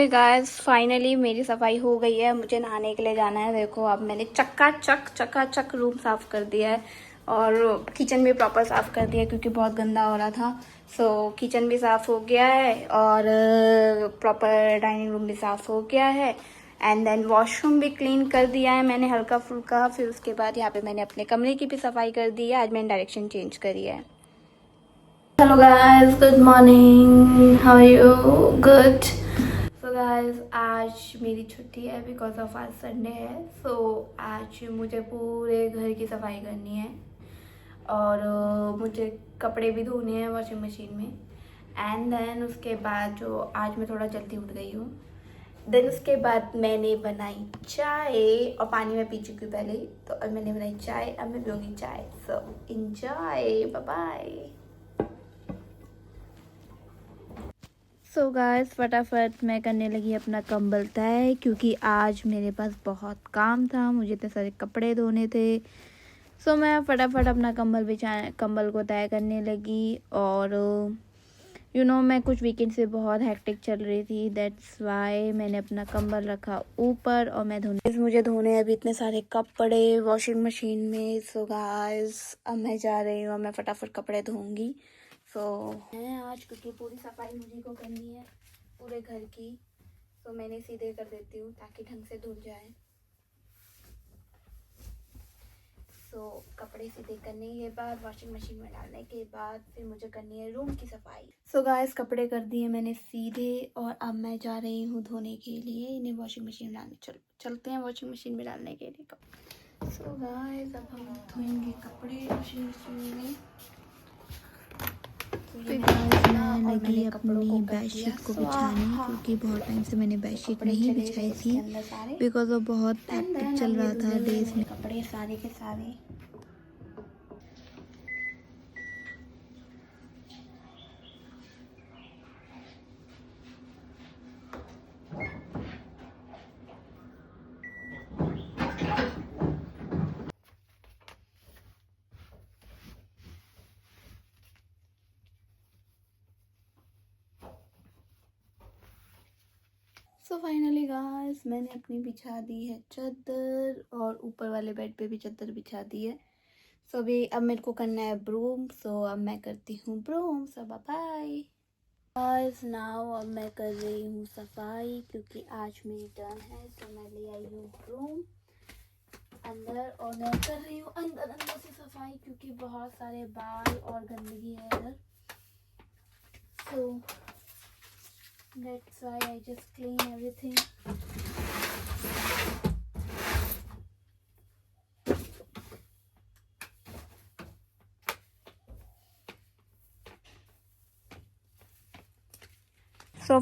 Guys finally मेरी सफाई हो गई है। मुझे नहाने के लिए जाना है। देखो अब मैंने चकाचक रूम साफ कर दिया है और किचन भी प्रॉपर साफ कर दिया है क्योंकि बहुत गंदा हो रहा था। सो किचन भी साफ हो गया है और प्रॉपर डाइनिंग रूम भी साफ हो गया है एंड देन वॉशरूम भी क्लीन कर दिया है मैंने हल्का फुल्का। फिर उसके बाद यहाँ पे मैंने अपने कमरे की भी सफाई कर दी है। आज मैंने डायरेक्शन चेंज करी है। Hello guys, good morning, how are you? Good. So guys आज मेरी छुट्टी है बिकॉज ऑफ आज संडे है। सो आज मुझे पूरे घर की सफाई करनी है और मुझे कपड़े भी धोने हैं वॉशिंग मशीन में। एंड देन उसके बाद जो आज मैं थोड़ा जल्दी उठ गई हूँ, देन उसके बाद मैंने बनाई चाय और पानी में पी चुकी हूँ पहले ही। तो अब मैंने बनाई चाय, अब मैं पीऊँगी चाय। So enjoy, bye bye. So guys फटाफट मैं करने लगी अपना कंबल तय क्योंकि आज मेरे पास बहुत काम था। मुझे इतने सारे कपड़े धोने थे। सो मैं फटाफट अपना कंबल को तय करने लगी। और मैं कुछ वीकेंड से बहुत हेक्टिक चल रही थी, दैट्स वाई मैंने अपना कंबल रखा ऊपर और मुझे धोने अभी इतने सारे कपड़े वॉशिंग मशीन में। सो गाइस अब मैं जा रही हूँ, मैं फटाफट कपड़े धोऊंगी। मैं आज क्योंकि पूरी सफाई मुझे को करनी है पूरे घर की। मैंने सीधे कर देती हूँ ताकि ढंग से धुल जाए। कपड़े सीधे करने के बाद वॉशिंग मशीन में डालने के बाद फिर मुझे करनी है रूम की सफाई। गाइस कपड़े कर दिए मैंने सीधे और अब मैं जा रही हूँ धोने के लिए इन्हें वॉशिंग मशीन में डालने। चलते हैं वॉशिंग मशीन में डालने के लिए कपड़े। गाइस अब हम धोएंगे कपड़े वॉशिंग मशीन में। फिर मैं लगी अपनी बेडशीट को बिछाने क्योंकि बहुत टाइम से मैंने बेडशीट नहीं बिछाई थी बिकॉज वो बहुत हेक्टिक चल रहा था डेज में। कपड़े सारे के सारे फाइनली गाइस मैंने अपनी बिछा दी है चादर और ऊपर वाले बेड पे भी चादर बिछा दी है। अभी अब मेरे को करना है ब्रूम। अब मैं करती हूँ broom. Bye bye guys. Now अब मैं कर रही हूँ सफाई क्योंकि आज मेरी टर्न है। मैं ले आई हूँ ब्रूम अंदर और मैं कर रही हूँ अंदर से सफाई क्योंकि बहुत सारे बाल और गंदगी है इधर। That's why I just clean everything.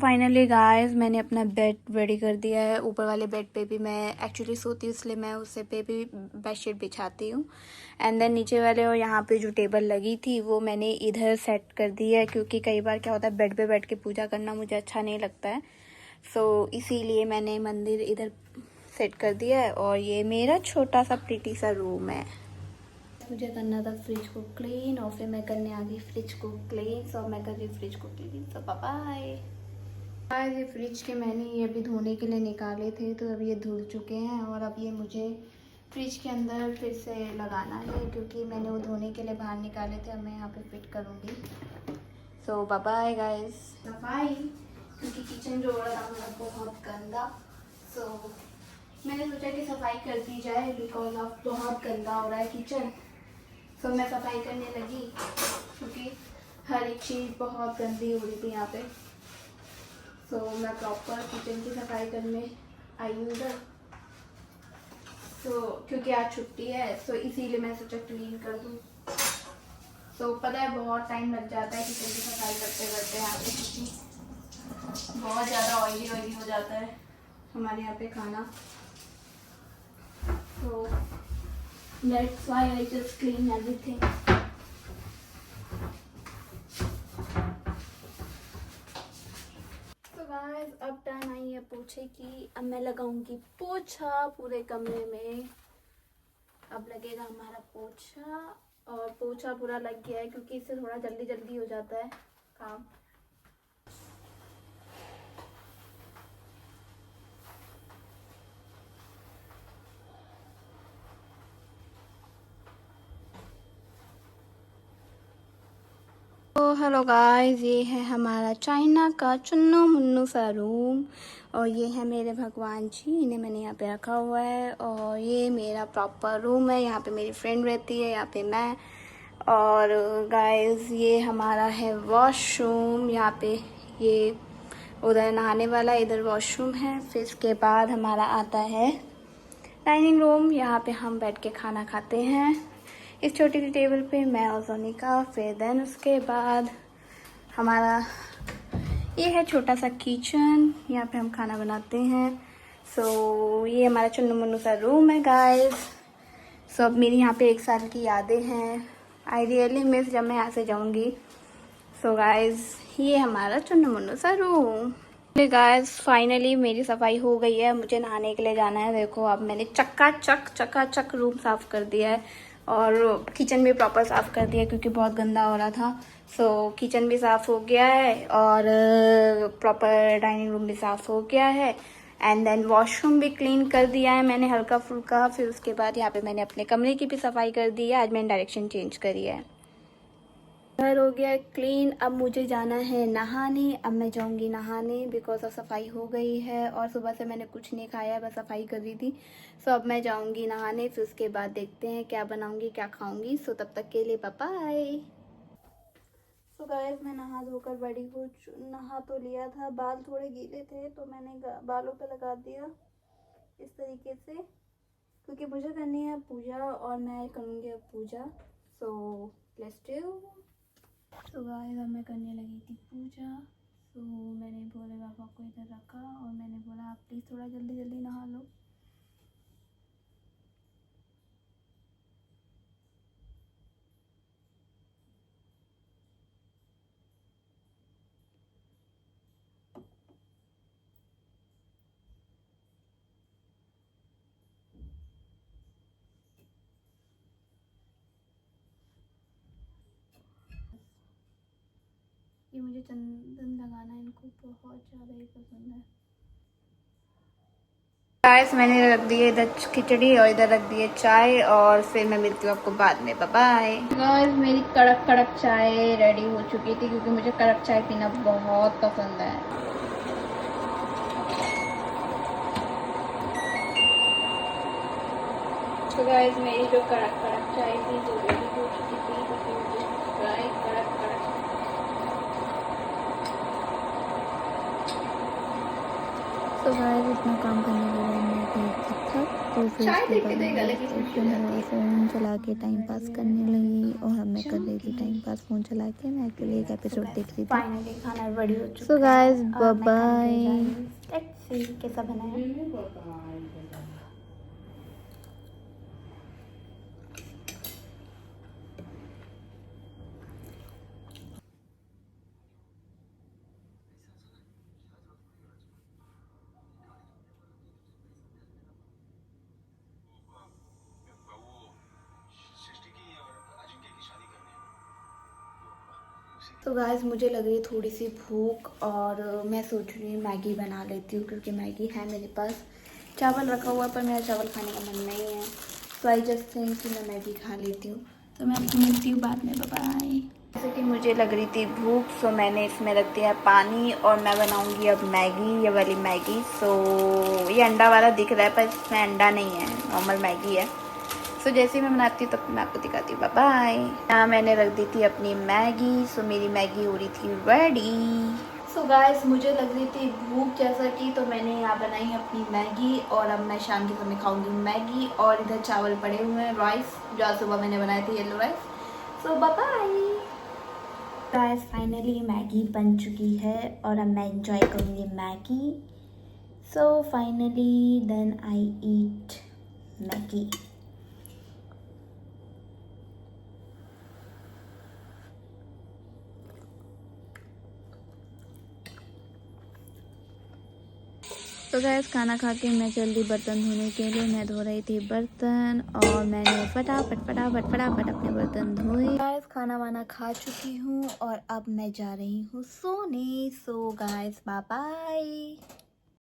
Finally guys मैंने अपना बेड रेडी कर दिया है। ऊपर वाले बेड पे भी मैं एक्चुअली सोती हूँ इसलिए मैं उसे पे भी बेडशीट बिछाती हूँ। एंड देन नीचे वाले और यहाँ पे जो टेबल लगी थी वो मैंने इधर सेट कर दी है क्योंकि कई बार क्या होता है बेड पे बैठ के पूजा करना मुझे अच्छा नहीं लगता है। इसीलिए मैंने मंदिर इधर सेट कर दिया है और ये मेरा छोटा सा प्रीटी सा रूम है। मुझे करना था फ्रिज को क्लीन और फिर मैं करने आ गई फ्रिज को क्लीन। मैं कर रही हूँ फ्रिज को क्लीन। Bye bye. ये फ्रिज के मैंने ये अभी धोने के लिए निकाले थे तो अभी ये धुल चुके हैं और अब ये मुझे फ्रिज के अंदर फिर से लगाना है क्योंकि मैंने वो धोने के लिए बाहर निकाले थे। अब मैं यहाँ पे फिट करूँगी। Bye bye guys. सफाई क्योंकि किचन जो हो रहा था मेरा बहुत गंदा। मैंने सोचा कि सफाई कर दी जाए बिकॉज ऑफ बहुत गंदा हो रहा है किचन। मैं सफाई करने लगी क्योंकि हर एक चीज़ बहुत गंदी हो रही थी यहाँ पे। मैं प्रॉपर किचन की सफाई करने आई हूँ इधर। क्योंकि आज छुट्टी है इसीलिए मैं सोचा क्लीन कर दूँ। पता है बहुत टाइम लग जाता है किचन की सफाई करते करते यहाँ पे क्योंकि बहुत ज़्यादा ऑयली हो जाता है हमारे यहाँ पे खाना। That's why I just clean everything. Guys अब टाइम आई है पोछे की। अब मैं लगाऊंगी पोछा पूरे कमरे में। अब लगेगा हमारा पोछा और पोछा पूरा लग गया है क्योंकि इससे थोड़ा जल्दी जल्दी हो जाता है काम। तो हेलो गाइस, ये है हमारा चाइना का चुन्नू मुन्नू सा रूम और ये है मेरे भगवान जी, इन्हें मैंने यहाँ पे रखा हुआ है। और ये मेरा प्रॉपर रूम है, यहाँ पे मेरी फ्रेंड रहती है, यहाँ पे मैं। और गाइस ये हमारा है वॉशरूम, यहाँ पे ये उधर नहाने वाला, इधर वॉशरूम है। फिर इसके बाद हमारा आता है डाइनिंग रूम, यहाँ पे हम बैठ के खाना खाते हैं इस छोटी सी टेबल पे, मैं और सोनिका। फिर देन उसके बाद हमारा ये है छोटा सा किचन, यहाँ पे हम खाना बनाते हैं। सो ये हमारा चुन्नू मुन्नू सा रूम है गाइस। सो अब मेरी यहाँ पे 1 साल की यादें हैं, आई रियली मिस जब मैं यहाँ से जाऊँगी। सो गाइस ये हमारा चुन्नू मुन्नू सा रूम। गाइस फाइनली मेरी सफाई हो गई है, मुझे नहाने के लिए जाना है। देखो अब मैंने चकाचक रूम साफ कर दिया है और किचन भी प्रॉपर साफ कर दिया क्योंकि बहुत गंदा हो रहा था। सो किचन भी साफ हो गया है और प्रॉपर डाइनिंग रूम भी साफ हो गया है। एंड देन वॉशरूम भी क्लीन कर दिया है मैंने हल्का फुल्का। फिर उसके बाद यहाँ पे मैंने अपने कमरे की भी सफाई कर दी है, आज मैंने डायरेक्शन चेंज करी है। घर हो गया क्लीन, अब मुझे जाना है नहाने। अब मैं जाऊंगी नहाने बिकॉज अब सफाई हो गई है और सुबह से मैंने कुछ नहीं खाया, बस सफाई कर रही थी। सो अब मैं जाऊंगी नहाने, फिर उसके बाद देखते हैं क्या बनाऊंगी क्या खाऊंगी। सो तब तक के लिए बाय बाय। सो गाइस मैं नहा धोकर बड़ी हूँ, नहा तो लिया था, बाल थोड़े गीले थे तो मैंने बालों पे लगा दिया इस तरीके से क्योंकि मुझे करनी है पूजा और मैं करूँगी अब पूजा। So let's do. तो गाइस अब मैं करने लगी थी पूजा। तो मैंने भोले बाबा को इधर रखा और मैंने बोला आप प्लीज़ थोड़ा जल्दी जल्दी नहा लो। ये मुझे चंदन लगाना इनको बहुत ज़्यादा ही पसंद है। गाइस मैंने रख दिए इधर खिचड़ी और इधर रख दिए चाय और फिर मैं मिलती हूँ आपको बाद में, बाय बाय। गाइस मेरी कड़क कड़क चाय रेडी हो चुकी थी क्योंकि मुझे कड़क चाय पीना बहुत पसंद है। तो गाइस मेरी जो कड़क कड़क चाय थी वो रेडी हो चुकी थी क्योंकि मुझे चाय कड़क कड़क। तो गाइस इतना काम करने के बाद मैं गई थी थक, तो फिर उसके बाद फ़ोन चला के टाइम पास करने लगी और अब मैं कर रही थी टाइम पास फ़ोन चला के। मैं एक्चुअली एक एपिसोड देख रही थी। फाइनली खाना रेडी हो चुका है। So guys bye bye. Let's see कैसा बना है। तो गाइस मुझे लग रही है थोड़ी सी भूख और मैं सोच रही हूँ मैगी बना लेती हूँ क्योंकि मैगी है मेरे पास। चावल रखा हुआ पर मेरा चावल खाने का मन नहीं है। तो आई जस्ट थिंक कि मैं मैगी खा लेती हूँ। तो मैं आपको मिलती हूँ बाद में, बाय बाय। जैसे कि मुझे लग रही थी भूख, सो मैंने इसमें रख दिया पानी और मैं बनाऊँगी अब मैगी, ये वाली मैगी। सो ये अंडा वाला दिख रहा है पर इसमें अंडा नहीं है, नॉर्मल मैगी है। सो जैसे ही मैं बनाती हूँ तब मैं आपको दिखाती हूँ, बाय बाय। यहाँ मैंने रख दी थी अपनी मैगी। सो मेरी मैगी हो रही थी रेडी। सो गाइस मुझे लग रही थी भूख जैसा कि, तो मैंने यहाँ बनाई अपनी मैगी और अब मैं शाम के समय खाऊंगी मैगी। और इधर चावल पड़े हुए हैं, राइस जो आज सुबह मैंने बनाए थे, yellow rice. So bye bye guys. Finally Maggi बन चुकी है और अब मैं एंजॉय करूँगी Maggi. So finally then I eat Maggi. तो गैस खाना खा के मैं जल्दी बर्तन धोने के लिए मैं धो रही थी बर्तन और मैंने फटाफट अपने बर्तन धोए। गैस खाना वाना खा चुकी हूँ और अब मैं जा रही हूँ सोने। So guys bye bye.